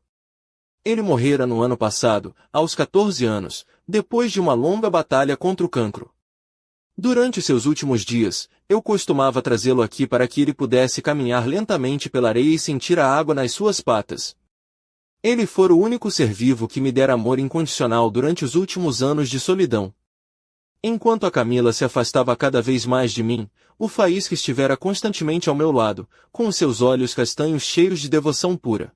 Ele morrera no ano passado, aos 14 anos, depois de uma longa batalha contra o cancro. Durante seus últimos dias, eu costumava trazê-lo aqui para que ele pudesse caminhar lentamente pela areia e sentir a água nas suas patas. Ele fora o único ser vivo que me dera amor incondicional durante os últimos anos de solidão. Enquanto a Camila se afastava cada vez mais de mim, o Faísca estivera constantemente ao meu lado, com os seus olhos castanhos cheios de devoção pura.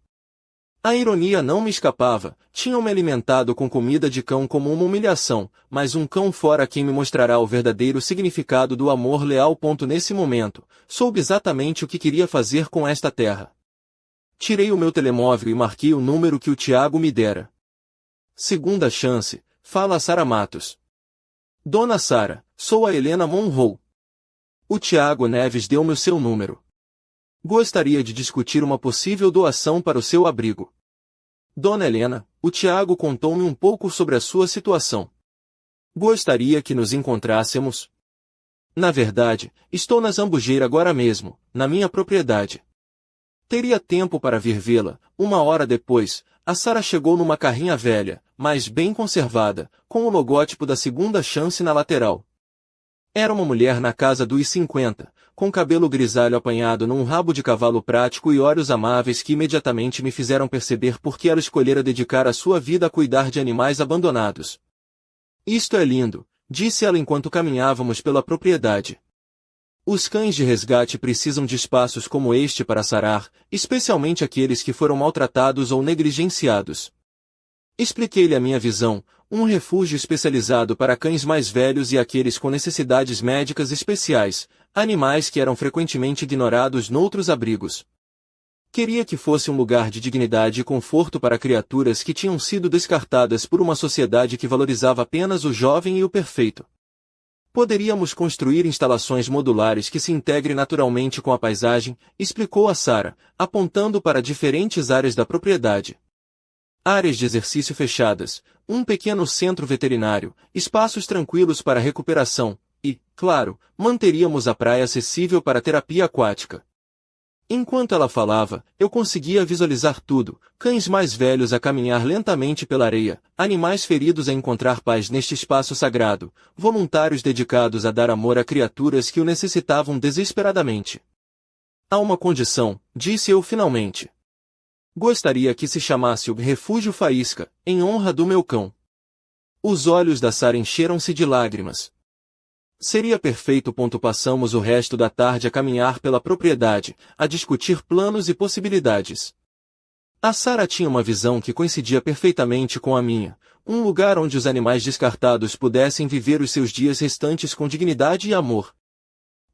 A ironia não me escapava, tinham-me alimentado com comida de cão como uma humilhação, mas um cão fora quem me mostrará o verdadeiro significado do amor leal. Nesse momento, soube exatamente o que queria fazer com esta terra. Tirei o meu telemóvel e marquei o número que o Tiago me dera. Segunda Chance, fala a Sara Matos. Dona Sara, sou a Helena Monroe. O Tiago Neves deu-me o seu número. Gostaria de discutir uma possível doação para o seu abrigo. Dona Helena, o Tiago contou-me um pouco sobre a sua situação. Gostaria que nos encontrássemos. Na verdade, estou na Zambujeira agora mesmo, na minha propriedade. Teria tempo para vir vê-la. 1 hora depois, a Sara chegou numa carrinha velha, mas bem conservada, com o logótipo da Segunda Chance na lateral. Era uma mulher na casa dos 50, com cabelo grisalho apanhado num rabo de cavalo prático e olhos amáveis que imediatamente me fizeram perceber por que ela escolhera dedicar a sua vida a cuidar de animais abandonados. Isto é lindo, disse ela enquanto caminhávamos pela propriedade. Os cães de resgate precisam de espaços como este para sarar, especialmente aqueles que foram maltratados ou negligenciados. Expliquei-lhe a minha visão, um refúgio especializado para cães mais velhos e aqueles com necessidades médicas especiais, animais que eram frequentemente ignorados noutros abrigos. Queria que fosse um lugar de dignidade e conforto para criaturas que tinham sido descartadas por uma sociedade que valorizava apenas o jovem e o perfeito. Poderíamos construir instalações modulares que se integrem naturalmente com a paisagem, explicou a Sarah, apontando para diferentes áreas da propriedade. Áreas de exercício fechadas, um pequeno centro veterinário, espaços tranquilos para recuperação e, claro, manteríamos a praia acessível para terapia aquática. Enquanto ela falava, eu conseguia visualizar tudo, cães mais velhos a caminhar lentamente pela areia, animais feridos a encontrar paz neste espaço sagrado, voluntários dedicados a dar amor a criaturas que o necessitavam desesperadamente. Há uma condição, disse eu finalmente. Gostaria que se chamasse o Refúgio Faísca, em honra do meu cão. Os olhos da Sarah encheram-se de lágrimas. Seria perfeito. Passamos o resto da tarde a caminhar pela propriedade, a discutir planos e possibilidades. A Sarah tinha uma visão que coincidia perfeitamente com a minha, um lugar onde os animais descartados pudessem viver os seus dias restantes com dignidade e amor.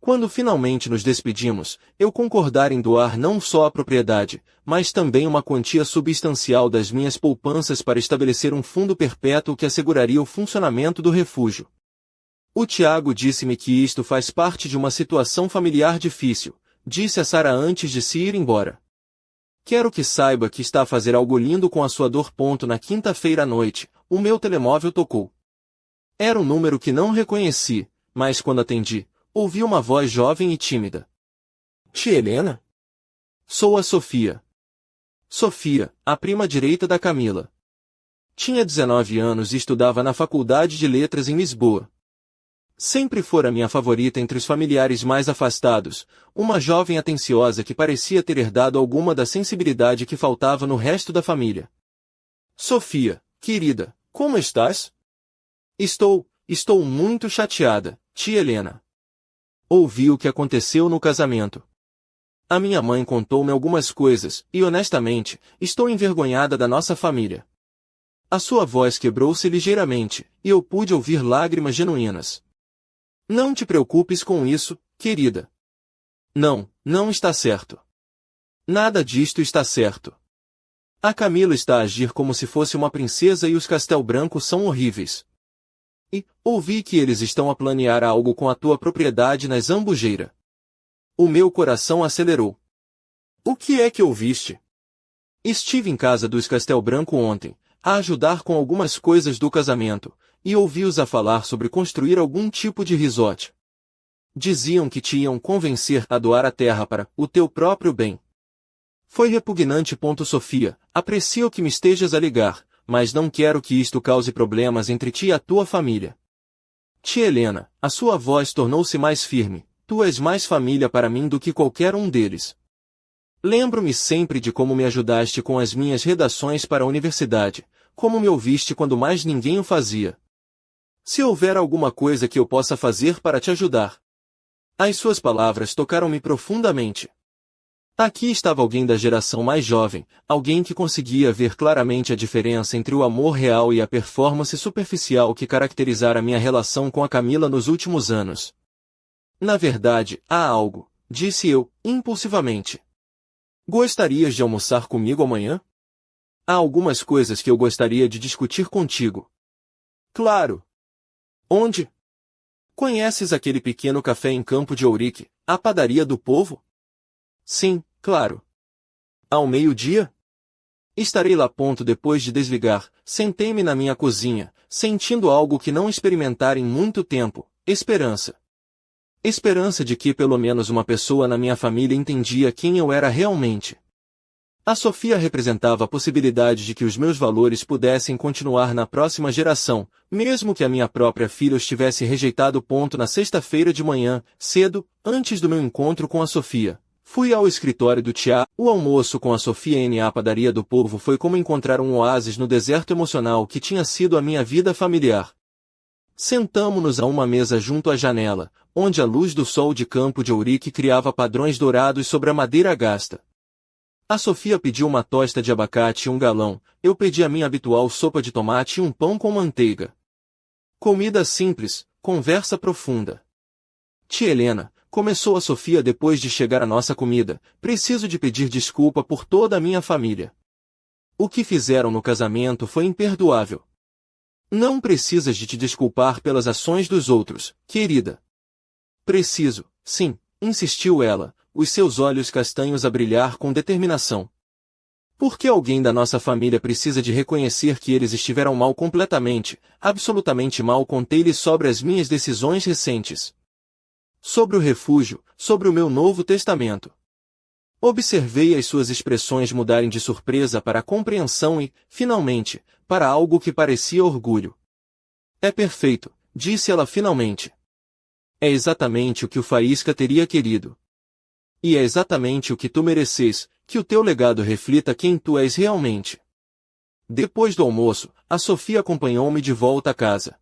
Quando finalmente nos despedimos, eu concordara em doar não só a propriedade, mas também uma quantia substancial das minhas poupanças para estabelecer um fundo perpétuo que asseguraria o funcionamento do refúgio. O Tiago disse-me que isto faz parte de uma situação familiar difícil, disse a Sarah antes de se ir embora. Quero que saiba que está a fazer algo lindo com a sua dor. Na quinta-feira à noite, o meu telemóvel tocou. Era um número que não reconheci, mas quando atendi, ouvi uma voz jovem e tímida. Tia Helena? Sou a Sofia. Sofia, a prima direita da Camila. Tinha 19 anos e estudava na Faculdade de Letras em Lisboa. Sempre fora minha favorita entre os familiares mais afastados, uma jovem atenciosa que parecia ter herdado alguma da sensibilidade que faltava no resto da família. Sofia, querida, como estás? Estou muito chateada, tia Helena. Ouvi o que aconteceu no casamento. A minha mãe contou-me algumas coisas, e honestamente, estou envergonhada da nossa família. A sua voz quebrou-se ligeiramente, e eu pude ouvir lágrimas genuínas. Não te preocupes com isso, querida. Não está certo. Nada disto está certo. A Camila está a agir como se fosse uma princesa e os Castel Branco são horríveis. E, ouvi que eles estão a planear algo com a tua propriedade na Zambujeira. O meu coração acelerou. O que é que ouviste? Estive em casa dos Castel Branco ontem, a ajudar com algumas coisas do casamento, e ouvi-os a falar sobre construir algum tipo de resort. Diziam que te iam convencer a doar a terra para o teu próprio bem. Foi repugnante. Sofia, aprecio que me estejas a ligar, mas não quero que isto cause problemas entre ti e a tua família. Tia Helena, a sua voz tornou-se mais firme, tu és mais família para mim do que qualquer um deles. Lembro-me sempre de como me ajudaste com as minhas redações para a universidade, como me ouviste quando mais ninguém o fazia. Se houver alguma coisa que eu possa fazer para te ajudar. As suas palavras tocaram-me profundamente. Aqui estava alguém da geração mais jovem, alguém que conseguia ver claramente a diferença entre o amor real e a performance superficial que caracterizara minha relação com a Camila nos últimos anos. Na verdade, há algo, disse eu, impulsivamente. Gostarias de almoçar comigo amanhã? Há algumas coisas que eu gostaria de discutir contigo. Claro. Onde? Conheces aquele pequeno café em Campo de Ourique, a padaria do povo? Sim, claro. Ao meio-dia? Estarei lá. Depois de desligar, sentei-me na minha cozinha, sentindo algo que não experimentara em muito tempo, esperança. Esperança de que pelo menos uma pessoa na minha família entendia quem eu era realmente. A Sofia representava a possibilidade de que os meus valores pudessem continuar na próxima geração, mesmo que a minha própria filha os tivesse rejeitado. Na sexta-feira de manhã, cedo, antes do meu encontro com a Sofia, fui ao escritório do Tiago. O almoço com a Sofia na padaria do povo foi como encontrar um oásis no deserto emocional que tinha sido a minha vida familiar. Sentamo-nos a uma mesa junto à janela, onde a luz do sol de Campo de Ourique criava padrões dourados sobre a madeira gasta. A Sofia pediu uma tosta de abacate e um galão, eu pedi a minha habitual sopa de tomate e um pão com manteiga. Comida simples, conversa profunda. Tia Helena, começou a Sofia depois de chegar a nossa comida, preciso de pedir desculpa por toda a minha família. O que fizeram no casamento foi imperdoável. Não precisas de te desculpar pelas ações dos outros, querida. Preciso, sim, insistiu ela, os seus olhos castanhos a brilhar com determinação. Por que alguém da nossa família precisa de reconhecer que eles estiveram mal completamente, absolutamente mal? Contei-lhe sobre as minhas decisões recentes. Sobre o refúgio, sobre o meu Novo Testamento. Observei as suas expressões mudarem de surpresa para compreensão e, finalmente, para algo que parecia orgulho. É perfeito, disse ela finalmente. É exatamente o que o Faísca teria querido. E é exatamente o que tu mereces, que o teu legado reflita quem tu és realmente. Depois do almoço, a Sofia acompanhou-me de volta à casa.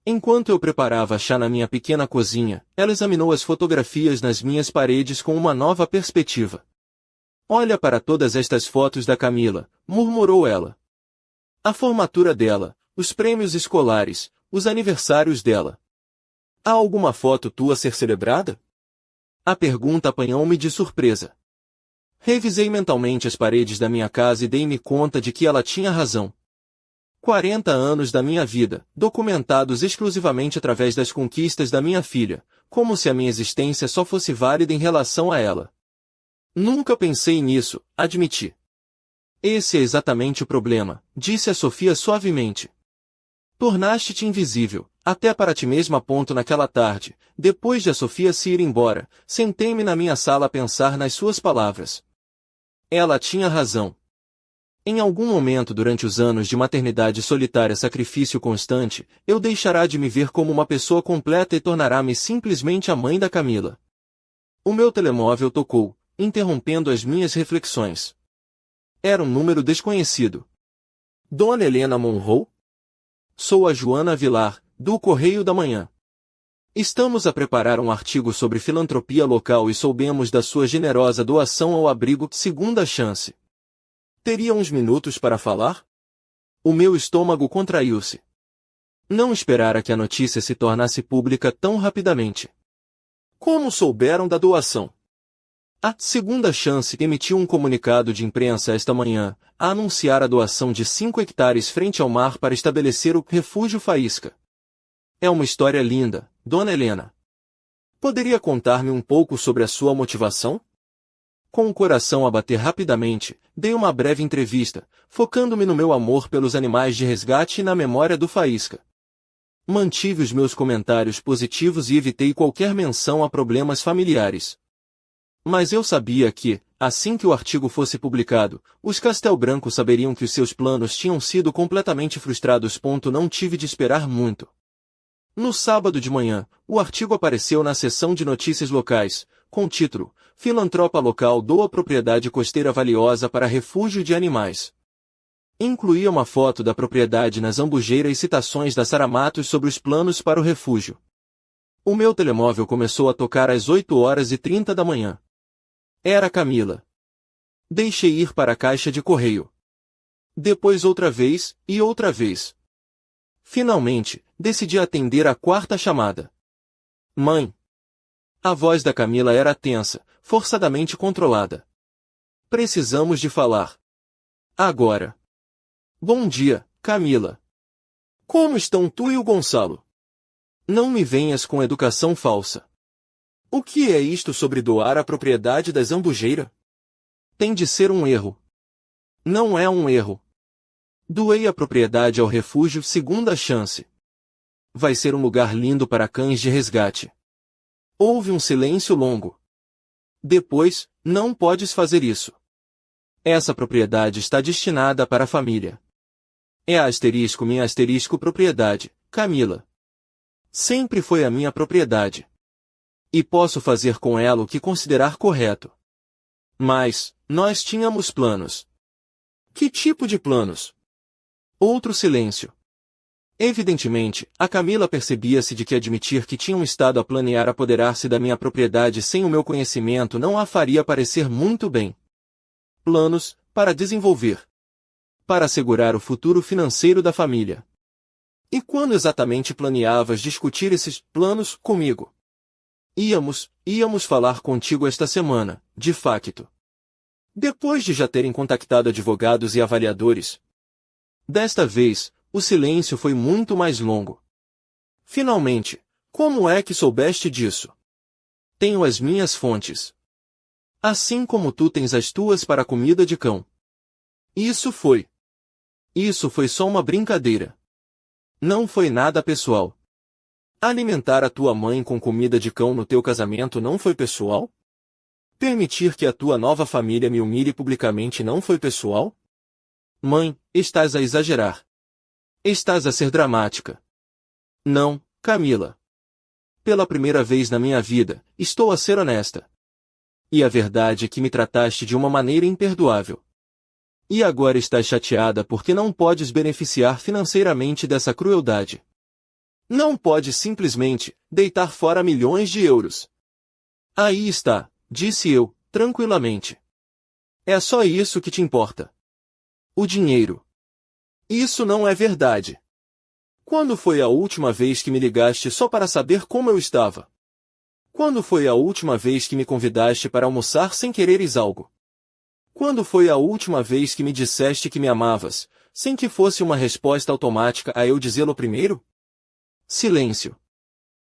Enquanto eu preparava chá na minha pequena cozinha, ela examinou as fotografias nas minhas paredes com uma nova perspectiva. Olha para todas estas fotos da Camila, murmurou ela. A formatura dela, os prêmios escolares, os aniversários dela. Há alguma foto tua a ser celebrada? A pergunta apanhou-me de surpresa. Revisei mentalmente as paredes da minha casa e dei-me conta de que ela tinha razão. 40 anos da minha vida, documentados exclusivamente através das conquistas da minha filha, como se a minha existência só fosse válida em relação a ela. Nunca pensei nisso, admiti. Esse é exatamente o problema, disse a Sofia suavemente. Tornaste-te invisível, até para ti mesma. Naquela tarde, depois de a Sofia se ir embora, sentei-me na minha sala a pensar nas suas palavras. Ela tinha razão. Em algum momento durante os anos de maternidade solitária, sacrifício constante, eu deixará de me ver como uma pessoa completa e tornará-me simplesmente a mãe da Camila. O meu telemóvel tocou, interrompendo as minhas reflexões. Era um número desconhecido. Dona Helena Monroe? Sou a Joana Vilar, do Correio da Manhã. Estamos a preparar um artigo sobre filantropia local e soubemos da sua generosa doação ao abrigo Segunda Chance. Teria uns minutos para falar? O meu estômago contraiu-se. Não esperara que a notícia se tornasse pública tão rapidamente. Como souberam da doação? A Segunda Chance emitiu um comunicado de imprensa esta manhã, a anunciar a doação de 5 hectares frente ao mar para estabelecer o Refúgio Faísca. É uma história linda, Dona Helena. Poderia contar-me um pouco sobre a sua motivação? Com o coração a bater rapidamente, dei uma breve entrevista, focando-me no meu amor pelos animais de resgate e na memória do Faísca. Mantive os meus comentários positivos e evitei qualquer menção a problemas familiares. Mas eu sabia que, assim que o artigo fosse publicado, os Castel Branco saberiam que os seus planos tinham sido completamente frustrados. Não tive de esperar muito. No sábado de manhã, o artigo apareceu na seção de notícias locais, com o título Filantropa local doa propriedade costeira valiosa para refúgio de animais. Incluía uma foto da propriedade na Zambujeira e citações da Sara Matos sobre os planos para o refúgio. O meu telemóvel começou a tocar às 8h30 da manhã. Era Camila. Deixei ir para a caixa de correio. Depois outra vez, e outra vez. Finalmente, decidi atender a 4ª chamada. Mãe. A voz da Camila era tensa, forçadamente controlada. Precisamos de falar. Agora. Bom dia, Camila. Como estão tu e o Gonçalo? Não me venhas com educação falsa. O que é isto sobre doar a propriedade da Zambujeira? Tem de ser um erro. Não é um erro. Doei a propriedade ao refúgio Segunda Chance. Vai ser um lugar lindo para cães de resgate. Houve um silêncio longo. Depois, não podes fazer isso. Essa propriedade está destinada para a família. É minha propriedade, Camila. Sempre foi a minha propriedade. E posso fazer com ela o que considerar correto. Mas, nós tínhamos planos. Que tipo de planos? Outro silêncio. Evidentemente, a Camila percebia-se de que admitir que tinham estado a planear apoderar-se da minha propriedade sem o meu conhecimento não a faria parecer muito bem. Planos, para desenvolver. Para assegurar o futuro financeiro da família. E quando exatamente planeavas discutir esses planos comigo? Íamos falar contigo esta semana, de facto. Depois de já terem contactado advogados e avaliadores. Desta vez, o silêncio foi muito mais longo. Finalmente, como é que soubeste disso? Tenho as minhas fontes. Assim como tu tens as tuas para a comida de cão. Isso foi só uma brincadeira. Não foi nada pessoal. Alimentar a tua mãe com comida de cão no teu casamento não foi pessoal? Permitir que a tua nova família me humilhe publicamente não foi pessoal? Mãe, estás a exagerar. Estás a ser dramática. Não, Camila. Pela primeira vez na minha vida, estou a ser honesta. E a verdade é que me trataste de uma maneira imperdoável. E agora estás chateada porque não podes beneficiar financeiramente dessa crueldade. Não podes simplesmente deitar fora milhões de euros. Aí está, disse eu, tranquilamente. É só isso que te importa. O dinheiro. Isso não é verdade. Quando foi a última vez que me ligaste só para saber como eu estava? Quando foi a última vez que me convidaste para almoçar sem quereres algo? Quando foi a última vez que me disseste que me amavas, sem que fosse uma resposta automática a eu dizê-lo primeiro? Silêncio.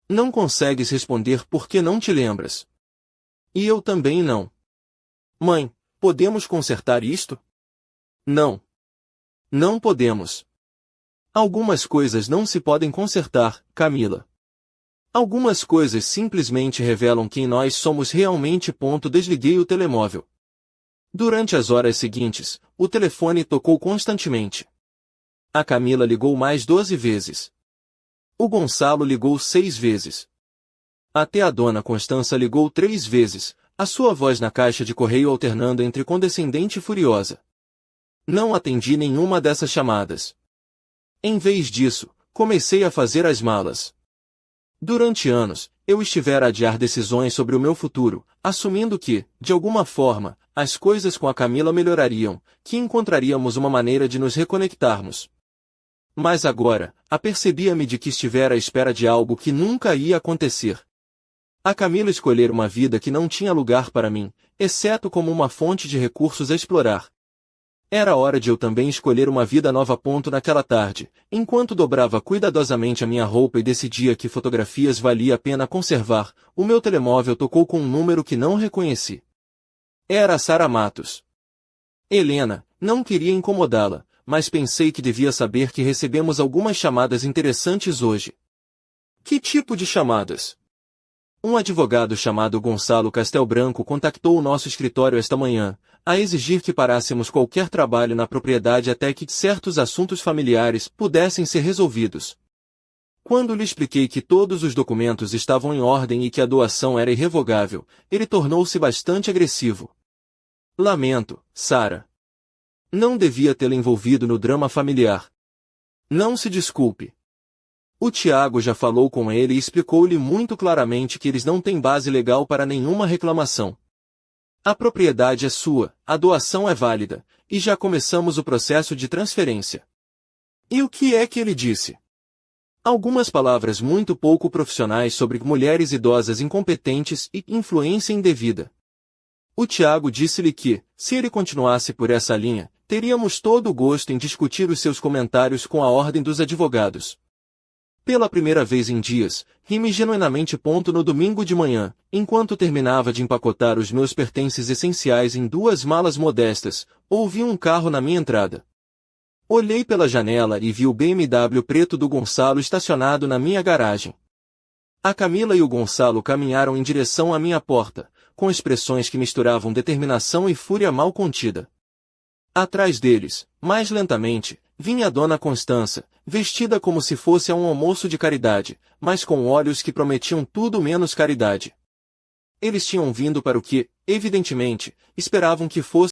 Não consegues responder porque não te lembras. E eu também não. Mãe, podemos consertar isto? Não. Não podemos. Algumas coisas não se podem consertar, Camila. Algumas coisas simplesmente revelam quem nós somos realmente. Desliguei o telemóvel. Durante as horas seguintes, o telefone tocou constantemente. A Camila ligou mais 12 vezes. O Gonçalo ligou 6 vezes. Até a dona Constança ligou 3 vezes, a sua voz na caixa de correio alternando entre condescendente e furiosa. Não atendi nenhuma dessas chamadas. Em vez disso, comecei a fazer as malas. Durante anos, eu estivera a adiar decisões sobre o meu futuro, assumindo que, de alguma forma, as coisas com a Camila melhorariam, que encontraríamos uma maneira de nos reconectarmos. Mas agora, apercebia-me de que estivera à espera de algo que nunca ia acontecer. A Camila escolher uma vida que não tinha lugar para mim, exceto como uma fonte de recursos a explorar. Era hora de eu também escolher uma vida nova. Naquela tarde, enquanto dobrava cuidadosamente a minha roupa e decidia que fotografias valia a pena conservar, o meu telemóvel tocou com um número que não reconheci. Era a Sara Matos. Helena, não queria incomodá-la, mas pensei que devia saber que recebemos algumas chamadas interessantes hoje. Que tipo de chamadas? Um advogado chamado Gonçalo Castelbranco contactou o nosso escritório esta manhã, a exigir que parássemos qualquer trabalho na propriedade até que certos assuntos familiares pudessem ser resolvidos. Quando lhe expliquei que todos os documentos estavam em ordem e que a doação era irrevogável, ele tornou-se bastante agressivo. Lamento, Sara. Não devia tê-la envolvido no drama familiar. Não se desculpe. O Tiago já falou com ele e explicou-lhe muito claramente que eles não têm base legal para nenhuma reclamação. A propriedade é sua, a doação é válida, e já começamos o processo de transferência. E o que é que ele disse? Algumas palavras muito pouco profissionais sobre mulheres idosas incompetentes e influência indevida. O Tiago disse-lhe que, se ele continuasse por essa linha, teríamos todo o gosto em discutir os seus comentários com a ordem dos advogados. Pela primeira vez em dias, ri-me genuinamente. No domingo de manhã, enquanto terminava de empacotar os meus pertences essenciais em 2 malas modestas, ouvi um carro na minha entrada. Olhei pela janela e vi o BMW preto do Gonçalo estacionado na minha garagem. A Camila e o Gonçalo caminharam em direção à minha porta, com expressões que misturavam determinação e fúria mal contida. Atrás deles, mais lentamente, vinha a dona Constança, vestida como se fosse a um almoço de caridade, mas com olhos que prometiam tudo menos caridade. Eles tinham vindo para o que, evidentemente, esperavam que fosse